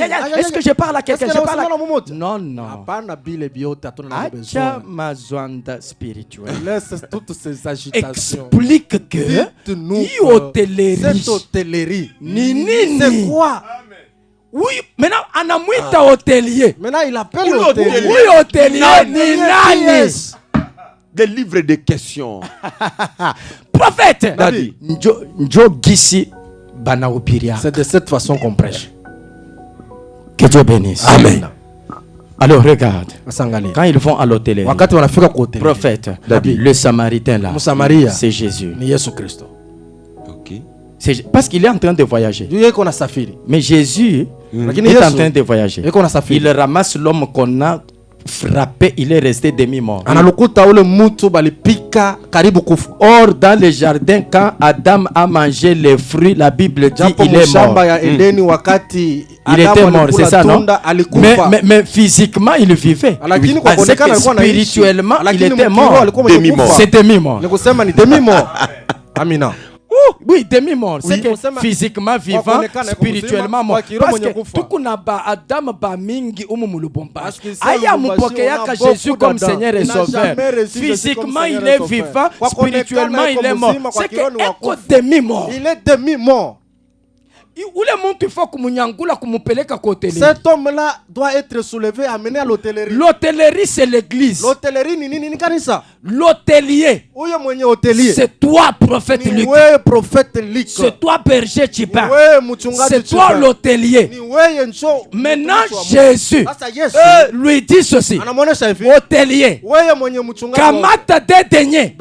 Est-ce que je parle à quelqu'un? Je parle à... Non, non. Acha mazwanda spirituel. Laisse toutes ces agitations. Explique que cette hôtellerie, c'est quoi? Oui, maintenant, anamwita hôtelier. Maintenant, il appelle hôtelier. Oui, hôtelier, ni nani. Des livres de questions. Prophète. Njo gisi banaopiria. C'est de cette façon qu'on prêche. Que Dieu bénisse. Amen. Alors regarde. Quand ils vont à l'hôtellerie, prophète, le samaritain là, c'est Jésus. Parce qu'il est en train de voyager. Mais Jésus est en train de voyager. Il ramasse l'homme qu'on a frappé, il est resté demi-mort. Or, dans le jardin, quand Adam a mangé les fruits, la Bible dit qu'il est mort. Il était mort, c'est ça, non? Mais physiquement, il vivait. Parce que spirituellement, il était mort. C'est demi-mort. Amina. Oui, demi-mort. C'est que physiquement vivant, spirituellement mort. Parce que tout qu'on a Adam Bamingi Umumulubomba. Aya Mupokeyaka Jésus comme Seigneur et Sauveur. Physiquement, il est vivant, spirituellement, il est mort. C'est que demi-mort. Il est demi-mort. Cet homme-là doit être soulevé, amené à l'hôtellerie. L'hôtellerie, c'est l'église. L'hôtellerie, ni kanisa. L'hôtelier, c'est toi, prophète Luc. C'est toi, berger Chipa. C'est toi, l'hôtelier. Maintenant, Jésus lui dit ceci. Hôtelier, kamata dédaigné.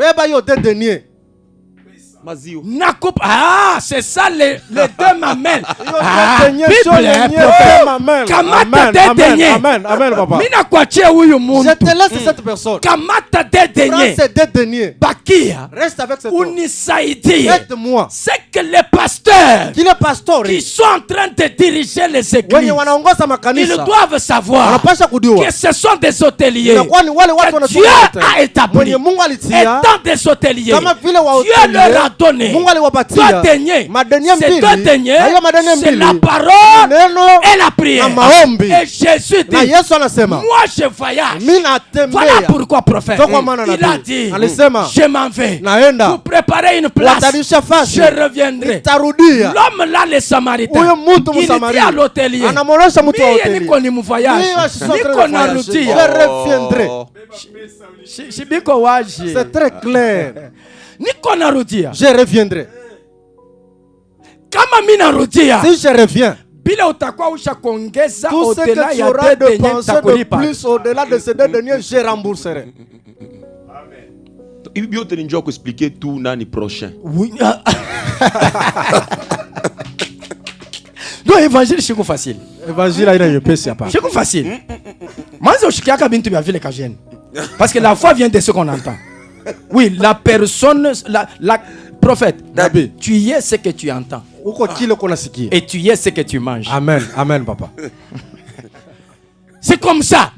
Ah, c'est ça les deux mamelles. Je te laisse cette personne. Prends ces dédaignés. Reste avec cette personne. Aide-moi. C'est que les pasteurs qui sont en train de diriger les églises, ils doivent savoir que ce sont des hôteliers que Dieu a établi. Étant des hôteliers, Dieu leur a donné deux deniers. Ces deux deniers, c'est la parole et la prière. Et Jésus dit, moi je voyage. Voilà pourquoi prophète, il a dit, je m'en vais pour préparer une place, je reviendrai. L'homme là, les Samaritains, il dit à l'hôtelier, c'est très clair. Je reviendrai. Si je reviens, tout ce que tu auras dépensé de plus au-delà de ces deux derniers, je rembourserai. Il faut expliquer tout l'année prochaine. Oui. Donc évangile c'est facile. Évangile c'est facile. Moi je suis parce que la foi vient de ce qu'on entend. Oui, la personne, la prophète, tu y es ce que tu entends. Et tu y es ce que tu manges. Amen, amen, papa. C'est comme ça.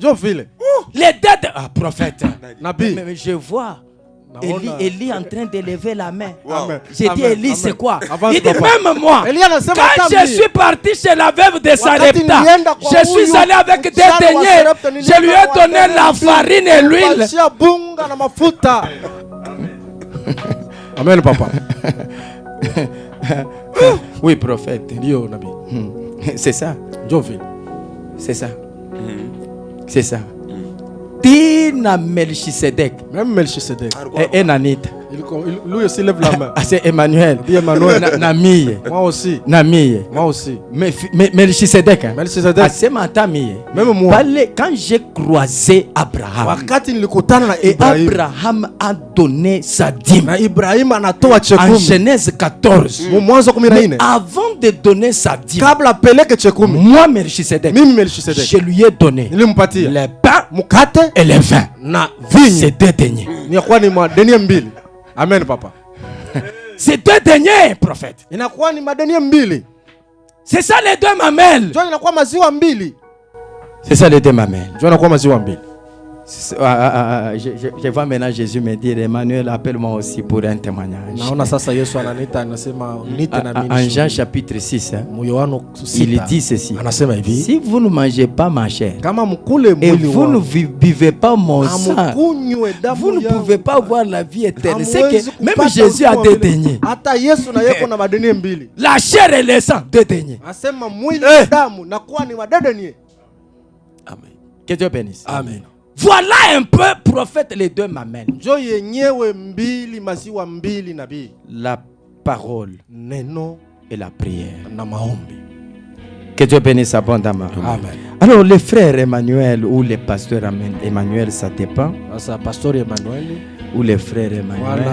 Les dettes. Ah, prophète. Mais je vois Élie en train de lever la main. J'ai dit, Élie, c'est quoi? Il dit, même moi, quand je suis parti chez la veuve de Sarepta, je suis allé avec des deniers. Je lui ai donné la farine et l'huile. Amen, papa. Oui, prophète. C'est ça. C'est ça. C'est ça. Tina Melchisedec. Même Melchisedec. Et Nanite. Lui aussi lève la main. C'est Emmanuel. Namie. Moi aussi. Namie. Moi aussi. Mais Melchisedec. Melchisedec. C'est ma tamie. Même moi. Quand j'ai croisé Abraham. Et Abraham a donné sa dîme. En Genèse 14. Mais avant de donner sa dîme, moi Melchisedec, je lui ai donné les pains et les vins. C'est deux deniers. Amen, papa. C'est deux deniers, prophète. C'est ça les deux mamelles. C'est ça les deux mamelles. Je vois maintenant Jésus me dire, Emmanuel, appelle-moi aussi pour un témoignage. En Jean chapitre 6, il dit ceci. Si vous ne mangez pas ma chair et vous ne buvez pas mon sang, vous ne pouvez pas voir la vie éternelle. C'est que même Jésus a des deniers. La chair et le sang, deux deniers. Amen. Que Dieu bénisse. Amen. Voilà un peu, prophète, les deux mamelles. La parole et la prière. Que Dieu bénisse abondamment. Amen. Alors, les frères Emmanuel ou les pasteurs Emmanuel, ça dépend. Pasteur Emmanuel. Ou les frères Emmanuel.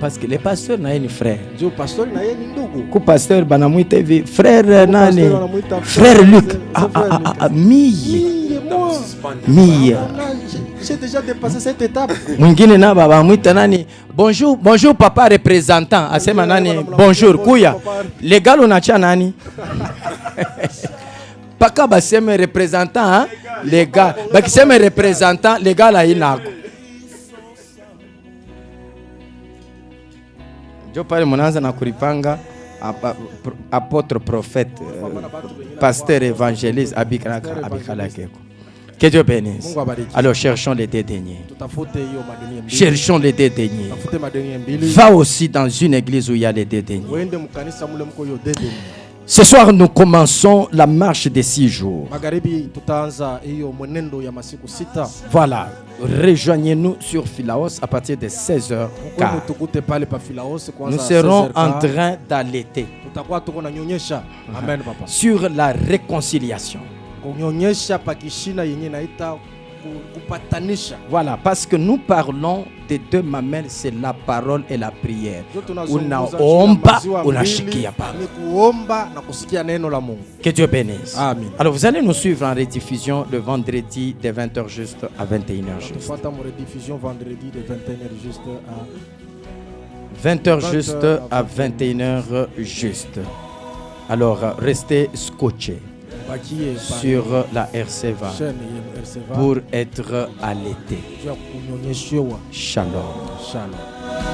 Parce que les pasteurs n'ont pas frère. Le pasteur Banamouite, frère Nani, frère Luc. J'ai déjà dépassé cette étape. Bonjour, bonjour papa représentant. Asema nani, bonjour kuya. Les gars on a nani. Paka baseme représentant, hein? Les gars, bakiseme représentant, les gars là inako. Je parle monanza na kuripanga apôtre prophète pasteur évangéliste abikala keko. Que Dieu bénisse. Alors cherchons les dédaignés. Cherchons les dédaignés. Va aussi dans une église où il y a les dédaignés. Ce soir, nous commençons la marche des 6 jours. Voilà. Rejoignez-nous sur Philaos à partir de 16h. Nous serons en train d'allaiter sur la réconciliation. Voilà, parce que nous parlons des 2 mamelles, c'est la parole et la prière. Que Dieu bénisse. Amen. Alors vous allez nous suivre en rediffusion le vendredi de 20h juste à 21h juste. 20h juste à 21h juste. Alors restez scotchés sur la RCVA pour être allaité. Shalom.